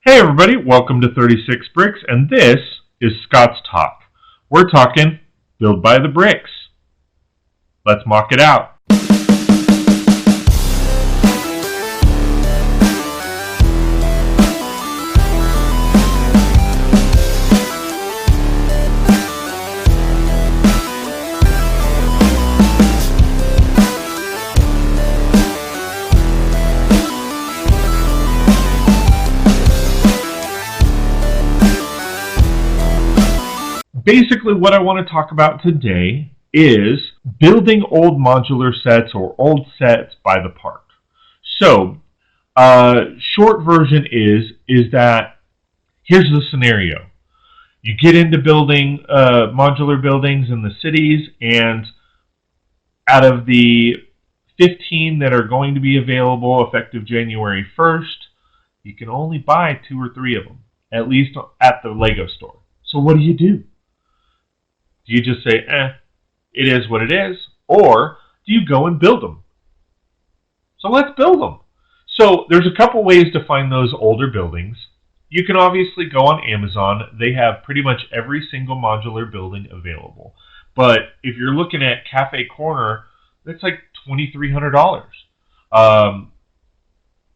Hey everybody, welcome to 36 Bricks, and this is Scott's Talk. We're talking Build by the Bricks. Let's mock it out. Basically, what I want to talk about today is building old modular sets or old sets by the part. So, short version is that here's the scenario. You get into building modular buildings in the cities, and out of the 15 that are going to be available effective January 1st, you can only buy 2 or 3 of them, at least at the Lego store. So what do? Do you just say, it is what it is? Or do you go and build them? So let's build them. So there's a couple ways to find those older buildings. You can obviously go on Amazon. They have pretty much every single modular building available. But if you're looking at Cafe Corner, that's like $2,300.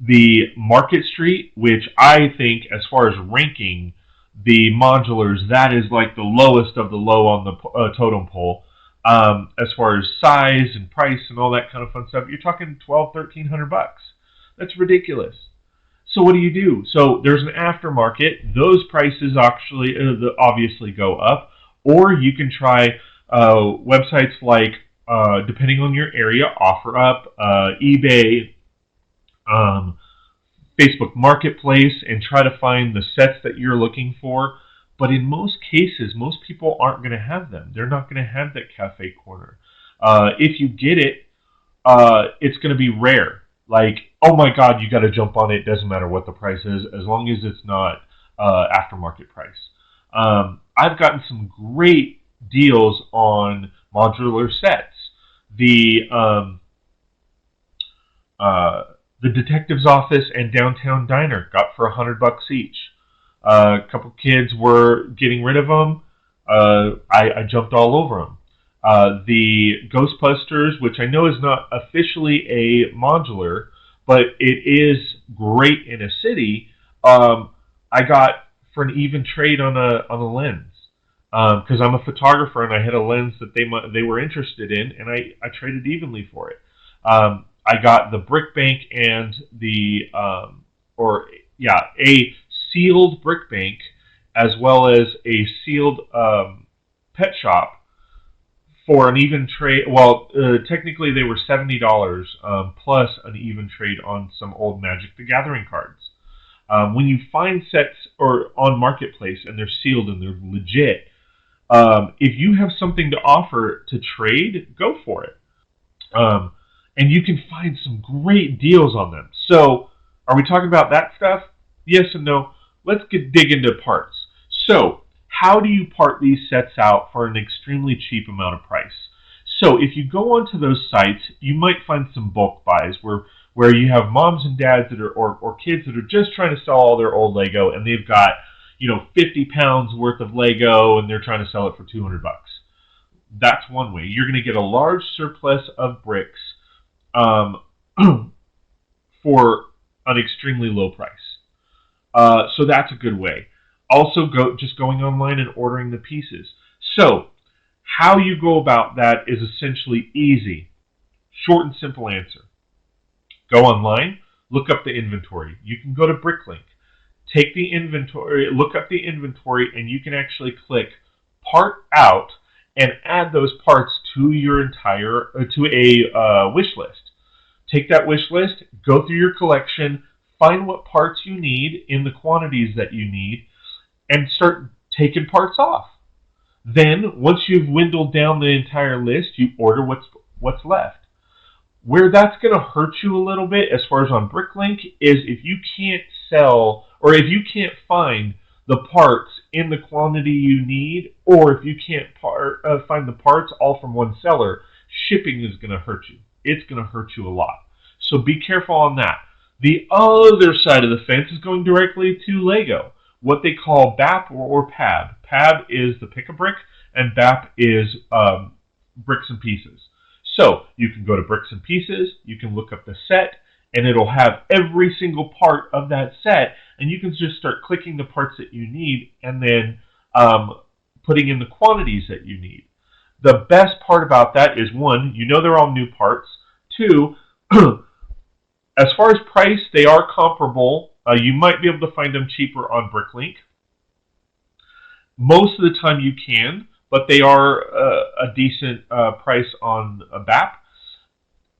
The Market Street, which I think, as far as ranking the modulars, that is like the lowest of the low on the totem pole. As far as size and price and all that kind of fun stuff, you're talking $1,200-1,300. That's ridiculous. So what do? So there's an aftermarket. Those prices actually obviously go up. Or you can try websites like, depending on your area, OfferUp, eBay, Facebook Marketplace, and try to find the sets that you're looking for. But in most cases, most people aren't going to have them. They're not going to have that Cafe Corner. If you get it, it's going to be rare. Like, oh my God, you got to jump on it. Doesn't matter what the price is, as long as it's not aftermarket price. I've gotten some great deals on modular sets. The Detective's Office and Downtown Diner got for $100 each. A couple kids were getting rid of them. I jumped all over them. The Ghostbusters, which I know is not officially a modular, but it is great in a city. I got for an even trade on a lens because I'm a photographer and I had a lens that they were interested in, and I traded evenly for it. I got the brick bank and a sealed brick bank, as well as a sealed pet shop for an even trade. Well, technically they were $70 plus an even trade on some old Magic the Gathering cards. When you find sets or on Marketplace and they're sealed and they're legit, if you have something to offer to trade, go for it. And you can find some great deals on them. So, are we talking about that stuff? Yes and no. Let's dig into parts. So, how do you part these sets out for an extremely cheap amount of price? So, if you go onto those sites, you might find some bulk buys where you have moms and dads that are or kids that are just trying to sell all their old Lego, and they've got 50 pounds worth of Lego and they're trying to sell it for $200. That's one way. You're going to get a large surplus of bricks for an extremely low price. So that's a good way. Also, going online and ordering the pieces. So, how you go about that is essentially easy. Short and simple answer. Go online, look up the inventory. You can go to Bricklink, take the inventory, look up the inventory, and you can actually click part out and add those parts to your to a wish list. Take that wish list, go through your collection, find what parts you need in the quantities that you need, and start taking parts off. Then, once you've dwindled down the entire list, you order what's left. Where that's going to hurt you a little bit, as far as on Bricklink, is if you can't sell, or if you can't find the parts in the quantity you need, or if you can't find the parts all from one seller, shipping is going to hurt you. It's going to hurt you a lot. So be careful on that. The other side of the fence is going directly to Lego, what they call BAP or PAB. PAB is the pick-a-brick, and BAP is bricks and pieces. So you can go to bricks and pieces, you can look up the set, and it'll have every single part of that set, and you can just start clicking the parts that you need and then putting in the quantities that you need. The best part about that is, one, you know they're all new parts. Two, as far as price, they are comparable. You might be able to find them cheaper on Bricklink. Most of the time you can, but they are a decent price on BAP.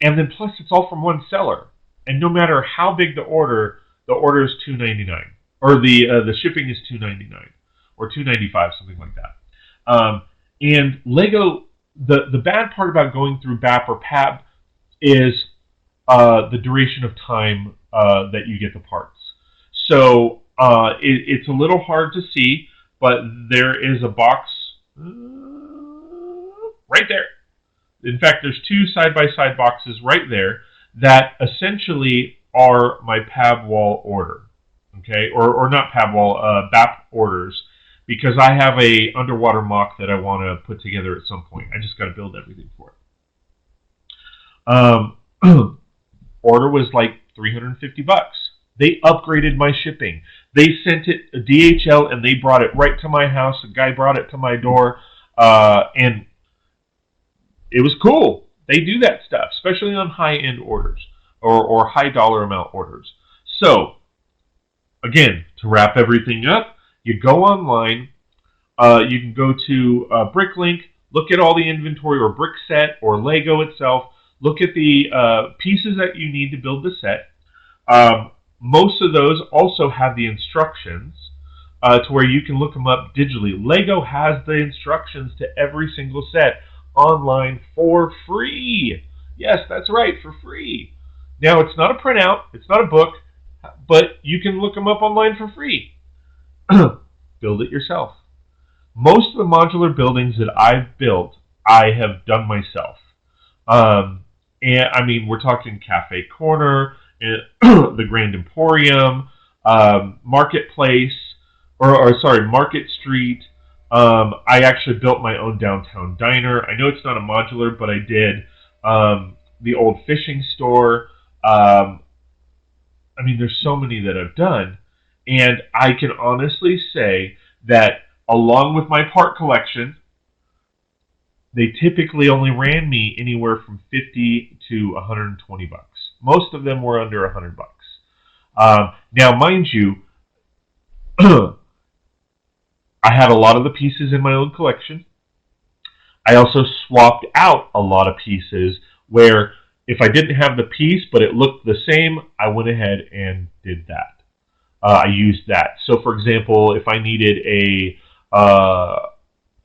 And then plus, it's all from one seller. And no matter how big the order is $2.99, or the shipping is $2.99 or $2.95, something like that. And Lego, the bad part about going through BAP or PAB is the duration of time that you get the parts. So it's a little hard to see, but there is a box right there. In fact, there's two side-by-side boxes right there that essentially are my PAB wall order, okay, or not PAB wall, BAP orders, because I have a underwater mock that I want to put together at some point. I just got to build everything for it. Order was like $350. They upgraded my shipping. They sent it DHL and they brought it right to my house. A guy brought it to my door, and it was cool. They do that stuff, especially on high-end orders or high dollar amount orders. So, again, to wrap everything up, you go online. You can go to Bricklink, look at all the inventory, or Brickset, or Lego itself. Look at the pieces that you need to build the set. Most of those also have the instructions to where you can look them up digitally. Lego has the instructions to every single set online for free. Yes, that's right, for free. Now, it's not a printout, it's not a book, but you can look them up online for free. Build it yourself. Most of the modular buildings that I've built, I have done myself. And I mean, we're talking Cafe Corner, the Grand Emporium, Marketplace, Market Street. I actually built my own downtown diner. I know it's not a modular, but I did. The old fishing store. I mean, there's so many that I've done. And I can honestly say that along with my part collection, they typically only ran me anywhere from $50 to $120. Most of them were under $100. Now, mind you, I had a lot of the pieces in my own collection. I also swapped out a lot of pieces where if I didn't have the piece but it looked the same, I went ahead and did that. I used that. So, for example, if I needed a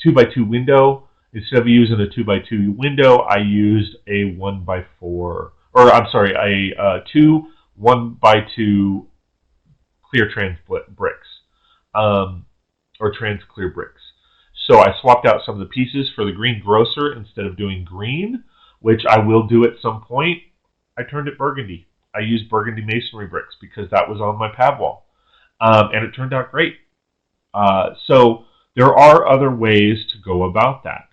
2x2 window, instead of using a 2x2 window, I used a 2 1x2 clear trans bricks, or trans clear bricks. So I swapped out some of the pieces for the green grocer instead of doing green, which I will do at some point. I turned it burgundy. I used burgundy masonry bricks because that was on my pad wall, and it turned out great. So there are other ways to go about that.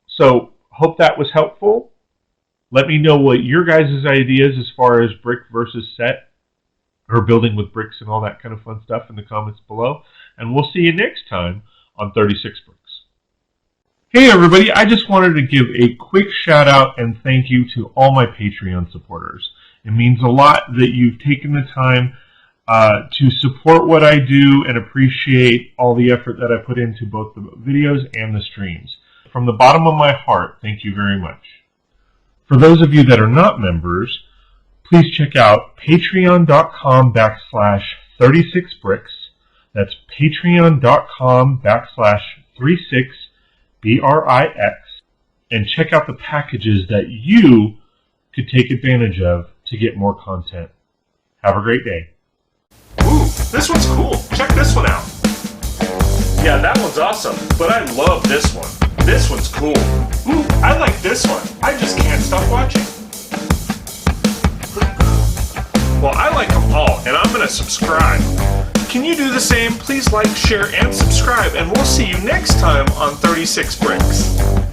So hope that was helpful. Let me know what your guys' ideas as far as brick versus set, or building with bricks and all that kind of fun stuff in the comments below. And we'll see you next time on 36 Bricks. Hey everybody, I just wanted to give a quick shout out and thank you to all my Patreon supporters. It means a lot that you've taken the time to support what I do and appreciate all the effort that I put into both the videos and the streams. From the bottom of my heart, thank you very much. For those of you that are not members, please check out patreon.com/36bricks. That's patreon.com/36brix, and check out the packages that you could take advantage of to get more content. Have a great day. Ooh, this one's cool. Check this one out. Yeah, that one's awesome, but I love this one. This one's cool. Ooh, I like this one. I just can't stop watching. Well, I like them all, and I'm going to subscribe. Can you do the same? Please like, share, and subscribe, and we'll see you next time on 36 Bricks.